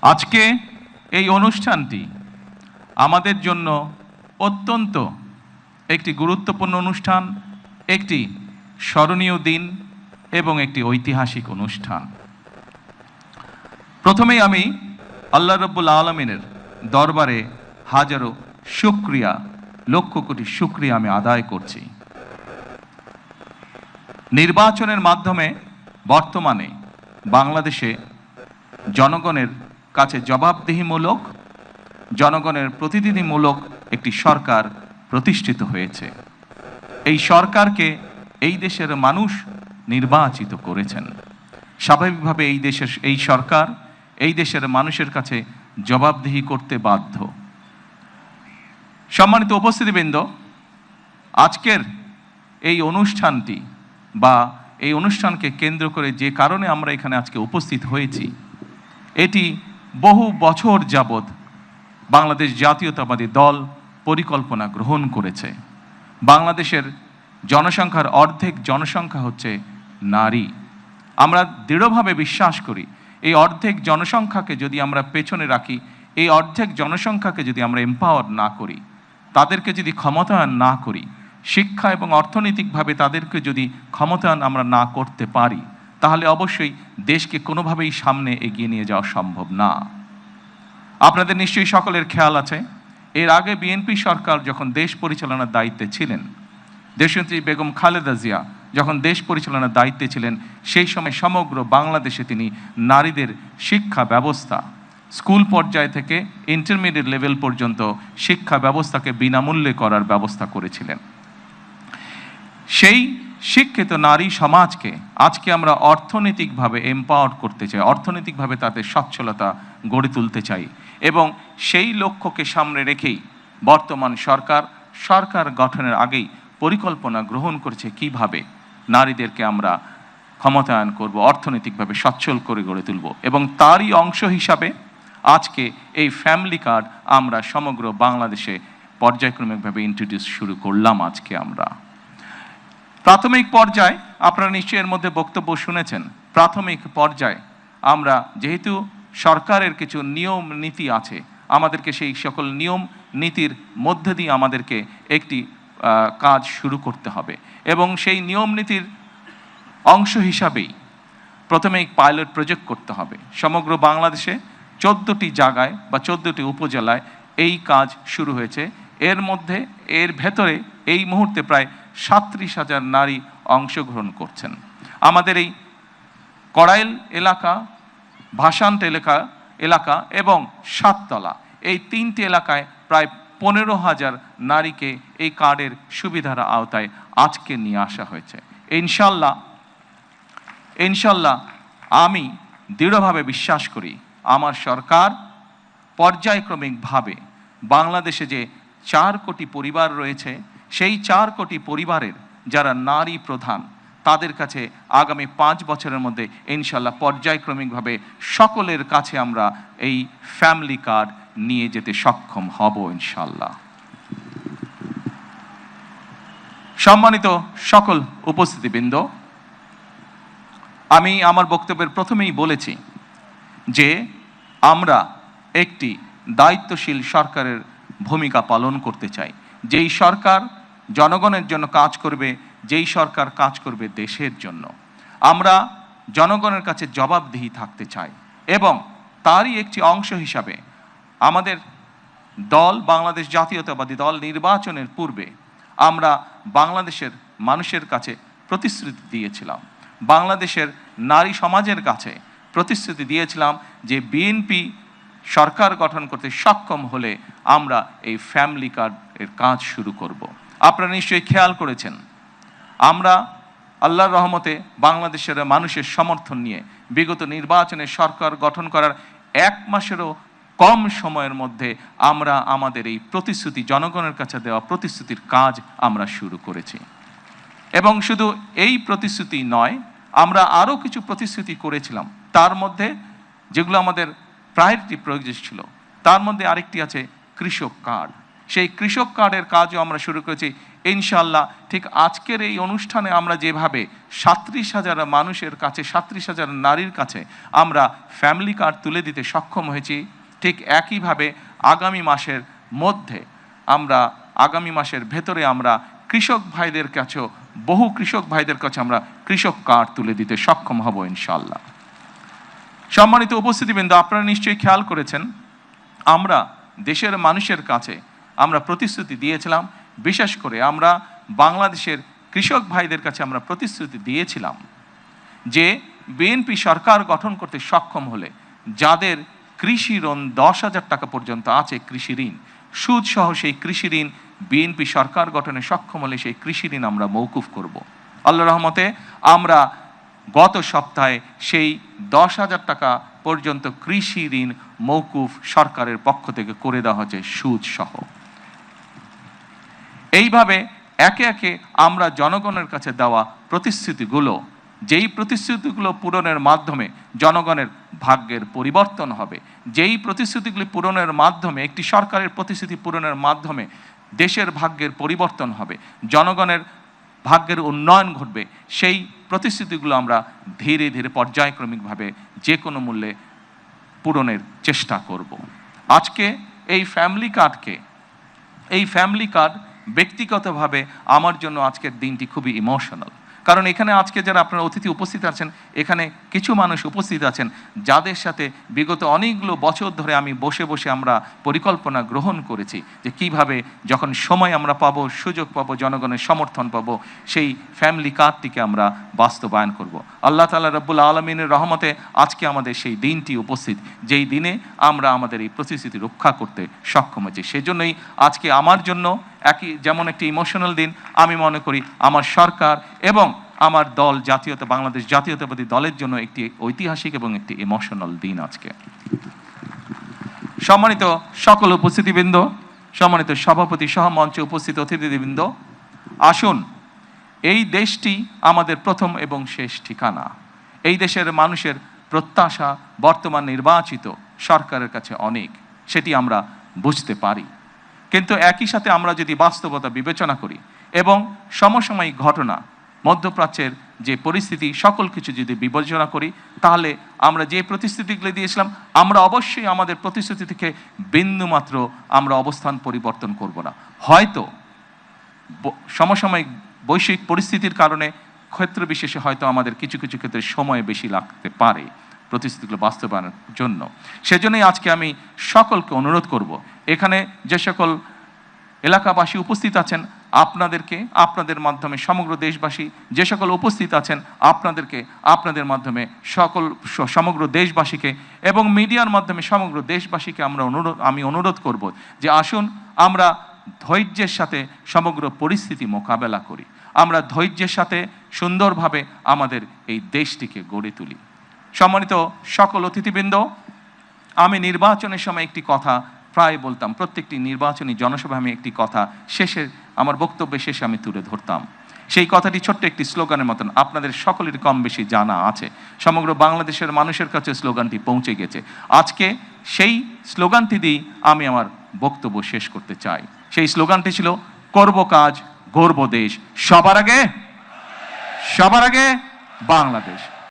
আজকে এই অনুষ্ঠানটি আমাদের জন্য অত্যন্ত একটি গুরুত্বপূর্ণ অনুষ্ঠান, একটি স্মরণীয় দিন এবং একটি ঐতিহাসিক অনুষ্ঠান। প্রথমেই আমি আল্লাহ রাব্বুল আলামিনের দরবারে হাজারো শুকরিয়া, লক্ষ কোটি শুকরিয়া আমি আদায় করছি। নির্বাচনের মাধ্যমে বর্তমানে বাংলাদেশে জনগণের কাছে জবাবদিহিমূলক, জনগণের প্রতিনিধিমূলক একটি সরকার প্রতিষ্ঠিত হয়েছে। এই সরকারকে এই দেশের মানুষ নির্বাচিত করেছেন। স্বাভাবিকভাবে এই সরকার এই দেশের মানুষের কাছে জবাবদিহি করতে বাধ্য। সম্মানিত উপস্থিতিবৃন্দ, আজকের এই অনুষ্ঠানটি বা এই অনুষ্ঠানকে কেন্দ্র করে যে কারণে আমরা এখানে আজকে উপস্থিত হয়েছি, এটি বহু বছর যাবৎ বাংলাদেশ জাতীয়তাবাদী দল পরিকল্পনা গ্রহণ করেছে। বাংলাদেশের জনসংখ্যার অর্ধেক জনসংখ্যা হচ্ছে নারী। আমরা দৃঢ়ভাবে বিশ্বাস করি এই অর্ধেক জনসংখ্যাকে যদি আমরা পেছনে রাখি, এই অর্ধেক জনসংখ্যাকে যদি আমরা এম্পাওয়ার না করি, তাদেরকে যদি ক্ষমতায়ন না করি, শিক্ষা এবং অর্থনৈতিকভাবে তাদেরকে যদি ক্ষমতায়ন আমরা না করতে পারি, তাহলে অবশ্যই দেশকে কোনোভাবেই সামনে এগিয়ে নিয়ে যাওয়া সম্ভব না। আপনাদের নিশ্চয়ই সকলের খেয়াল আছে, এর আগে বিএনপি সরকার যখন দেশ পরিচালনার দায়িত্বে ছিলেন, দেশনেত্রী বেগম খালেদা জিয়া যখন দেশ পরিচালনার দায়িত্বে ছিলেন, সেই সময় সমগ্র বাংলাদেশে তিনি নারীদের শিক্ষা ব্যবস্থা, স্কুল পর্যায় থেকে ইন্টারমিডিয়েট লেভেল পর্যন্ত শিক্ষা ব্যবস্থাকে বিনামূল্যে করার ব্যবস্থা করেছিলেন। সেই শিক্ষিত নারী সমাজকে আজকে আমরা অর্থনৈতিকভাবে এম্পাওয়ার করতে চাই, অর্থনৈতিকভাবে তাদের সচ্ছলতা গড়ে তুলতে চাই, এবং সেই লক্ষ্যকে সামনে রেখেই বর্তমান সরকার গঠনের আগেই পরিকল্পনা গ্রহণ করেছে কিভাবে নারীদেরকে আমরা ক্ষমতায়ন করব, অর্থনৈতিকভাবে সচ্ছল করে গড়ে তুলব। এবং তারই অংশ হিসাবে আজকে এই ফ্যামিলি কার্ড আমরা সমগ্র বাংলাদেশে পর্যায়ক্রমিকভাবে ইন্ট্রোডিউস শুরু করলাম। আজকে আমরা প্রাথমিক পর্যায়ে, আপনারা নিশ্চয়ই এর মধ্যে বক্তব্য শুনেছেন, প্রাথমিক পর্যায়ে আমরা যেহেতু সরকারের কিছু নিয়ম নীতি আছে, আমাদেরকে সেই সকল নিয়ম নীতির মধ্যে দিয়ে আমাদেরকে একটি কাজ শুরু করতে হবে, এবং সেই নিয়ম নীতির অংশ হিসাবেই প্রথমে পাইলট প্রজেক্ট করতে হবে। সমগ্র বাংলাদেশে 14টি জায়গায় বা 14টি উপজেলায় এই কাজ শুরু হয়েছে। এর ভেতরে এই মুহূর্তে প্রায় 37,000 নারী অংশগ্রহণ করছেন। আমাদের এই কড়াইল এলাকা, ভাসান্ত এলাকা এবং সাততলা, এই 3টি এলাকায় প্রায় 15,000 নারীকে এই কার্ডের সুবিধার আওতায় আজকে নিয়ে আসা হয়েছে। ইনশাল্লাহ আমি দৃঢ়ভাবে বিশ্বাস করি আমার সরকার পর্যায়ক্রমিকভাবে বাংলাদেশে যে 4 কোটি পরিবার রয়েছে, সেই 4 কোটি পরিবারের যারা নারী প্রধান, তাদের কাছে আগামী 5 বছরের মধ্যে ইনশাল্লাহ পর্যায়ক্রমিকভাবে সকলের কাছে আমরা এই ফ্যামিলি কার্ড নিয়ে যেতে সক্ষম হব ইনশাল্লাহ। সম্মানিত সকল উপস্থিতিবৃন্দ, আমি আমার বক্তব্যের প্রথমেই বলেছি যে আমরা একটি দায়িত্বশীল সরকারের ভূমিকা পালন করতে চাই, যেই সরকার জনগণের জন্য কাজ করবে, যেই সরকার কাজ করবে দেশের জন্য। আমরা জনগণের কাছে জবাবদিহি থাকতে চাই, এবং তারই একটি অংশ হিসাবে আমাদের দল, বাংলাদেশ জাতীয়তাবাদী দল, নির্বাচনের পূর্বে আমরা বাংলাদেশের মানুষের কাছে প্রতিশ্রুতি দিয়েছিলাম, বাংলাদেশের নারী সমাজের কাছে প্রতিশ্রুতি দিয়েছিলাম যে বিএনপি সরকার গঠন করতে সক্ষম হলে আমরা এই ফ্যামিলি কার্ডের কাজ শুরু করব। আপনারা নিশ্চয়ই খেয়াল করেছেন, আমরা আল্লাহর রহমতে বাংলাদেশের মানুষের সমর্থন নিয়ে বিগত নির্বাচনে সরকার গঠন করার 1 মাসেরও কম সময়ের মধ্যে আমরা আমাদের এই প্রতিশ্রুতি, জনগণের কাছে দেওয়া প্রতিশ্রুতির কাজ আমরা শুরু করেছি। এবং শুধু এই প্রতিশ্রুতি নয়, আমরা আরও কিছু প্রতিশ্রুতি করেছিলাম, তার মধ্যে যেগুলো আমাদের প্রায়োরিটি প্রজেক্ট ছিল, তার মধ্যে আরেকটি আছে কৃষক কার্ড। সেই কৃষক কার্ডের কাজও আমরা শুরু করেছি। ইনশাআল্লাহ ঠিক আজকের এই অনুষ্ঠানে আমরা যেভাবে 37,000 মানুষের কাছে, 37,000 নারীর কাছে আমরা ফ্যামিলি কার্ড তুলে দিতে সক্ষম হয়েছি, ঠিক একইভাবে আগামী মাসের মধ্যে আমরা, আগামী মাসের ভেতরে আমরা কৃষক ভাইদের কাছেও, বহু কৃষক ভাইদের কাছে আমরা কৃষক কার্ড তুলে দিতে সক্ষম হব ইনশাআল্লাহ। সম্মানিত উপস্থিতিবৃন্দ, আপনারা নিশ্চয়ই খেয়াল করেছেন আমরা দেশের মানুষের কাছে আমরা প্রতিশ্রুতি দিয়েছিলাম, বিশেষ করে আমরা বাংলাদেশের কৃষক ভাইদের কাছে আমরা প্রতিশ্রুতি দিয়েছিলাম যে বিএনপি সরকার গঠন করতে সক্ষম হলে যাদের কৃষি ঋণ 10,000 টাকা পর্যন্ত আছে, কৃষি ঋণ সুদ সহ, সেই কৃষি ঋণ বিএনপি সরকার গঠনে সক্ষম হলে সেই কৃষি ঋণ আমরা মৌকুফ করব। আল্লাহর রহমতে আমরা গত সপ্তাহে সেই 10,000 টাকা পর্যন্ত কৃষি ঋণ মৌকুফ সরকারের পক্ষ থেকে করে দেওয়া হয়েছে সুদ সহ। এইভাবে একে একে আমরা জনগণের কাছে দেওয়া প্রতিশ্রুতিগুলো, যেই প্রতিশ্রুতিগুলো পূরণের মাধ্যমে জনগণের ভাগ্যের পরিবর্তন হবে, যেই প্রতিশ্রুতিগুলি পূরণের মাধ্যমে, একটি সরকারের প্রতিশ্রুতি পূরণের মাধ্যমে দেশের ভাগ্যের পরিবর্তন হবে, জনগণের ভাগ্যের উন্নয়ন ঘটবে, সেই প্রতিশ্রুতিগুলো আমরা ধীরে ধীরে পর্যায়ক্রমিকভাবে যে কোনো মূল্যে পূরণের চেষ্টা করব। আজকে এই ফ্যামিলি কার্ড ব্যক্তিগতভাবে আমার জন্য আজকের দিনটি খুবই ইমোশনাল। কারণ এখানে আজকে যারা আপনারা অতিথি উপস্থিত আছেন, এখানে কিছু মানুষ উপস্থিত আছেন যাদের সাথে বিগত অনেকগুলো বছর ধরে আমি বসে বসে আমরা পরিকল্পনা গ্রহণ করেছি যে কিভাবে যখন সময় আমরা পাবো, সুযোগ পাবো, জনগণের সমর্থন পাবো, সেই ফ্যামিলি কার্ডটিকে আমরা বাস্তবায়ন করব। আল্লাহ তাআলা রব্বুল আলামিনের রহমতে আজকে আমাদের সেই দিনটি উপস্থিত, যেই দিনে আমরা আমাদের এই প্রতিশ্রুতি রক্ষা করতে সক্ষম হয়েছি। সেজন্যই আজকে আমার জন্য যেমন একটি ইমোশনাল দিন, আমি মনে করি আমার সরকার এবং আমার দল, বাংলাদেশ জাতীয়তাবাদী দলের জন্য একটি ঐতিহাসিক এবং একটি ইমোশনাল দিন আজকে। সম্মানিত সকল উপস্থিতিবৃন্দ, সম্মানিত সভাপতি সহ মঞ্চে উপস্থিত অতিথিবৃন্দ, আসুন, এই দেশটি আমাদের প্রথম এবং শেষ ঠিকানা। এই দেশের মানুষের প্রত্যাশা বর্তমান নির্বাচিত সরকারের কাছে অনেক, সেটি আমরা বুঝতে পারি। কিন্তু একই সাথে আমরা যদি বাস্তবতা বিবেচনা করি এবং সমসাময়িক ঘটনা, মধ্যপ্রাচ্যের যে পরিস্থিতি, সকল কিছু যদি বিবেচনা করি, তাহলে আমরা যে প্রতিশ্রুতিগুলো দিয়েছিলাম, আমরা অবশ্যই আমাদের প্রতিশ্রুতি থেকে বিন্দুমাত্র আমরা অবস্থান পরিবর্তন করব না। হয়তো সমসাময়িক বৈশ্বিক পরিস্থিতির কারণে ক্ষেত্র বিশেষে হয়তো আমাদের কিছু কিছু ক্ষেত্রে সময় বেশি লাগতে পারে প্রতিশ্রুতিগুলো বাস্তবায়নের জন্য। সেজন্যই আজকে আমি সকলকে অনুরোধ করব, এখানে যে সকল এলাকাবাসী উপস্থিত আছেন আপনাদেরকে, আপনাদের মাধ্যমে সমগ্র দেশবাসী যে সকল উপস্থিত আছেন আপনাদেরকে, আপনাদের মাধ্যমে সমগ্র দেশবাসীকে এবং মিডিয়ার মাধ্যমে সমগ্র দেশবাসীকে আমি অনুরোধ করব যে আসুন আমরা ধৈর্যের সাথে সমগ্র পরিস্থিতি মোকাবেলা করি, আমরা ধৈর্যের সাথে সুন্দরভাবে আমাদের এই দেশটিকে গড়ে তুলি। সম্মানিত সকল অতিথিবৃন্দ, আমি নির্বাচনের সময় একটি কথা প্রায় বলতাম, প্রত্যেকটি নির্বাচনী জনসভায় আমি একটি কথা আমার বক্তব্যের শেষে আমি তুলে ধরতাম। সেই কথাটি ছোট্ট একটি স্লোগানের মতন, আপনাদের সকলের কম বেশি জানা আছে, সমগ্র বাংলাদেশের মানুষের কাছে স্লোগানটি পৌঁছে গেছে। আজকে সেই স্লোগানটি দিয়ে আমি আমার বক্তব্য শেষ করতে চাই। সেই স্লোগানটি ছিল, করব কাজ, গড়ব দেশ, সবার আগে বাংলাদেশ।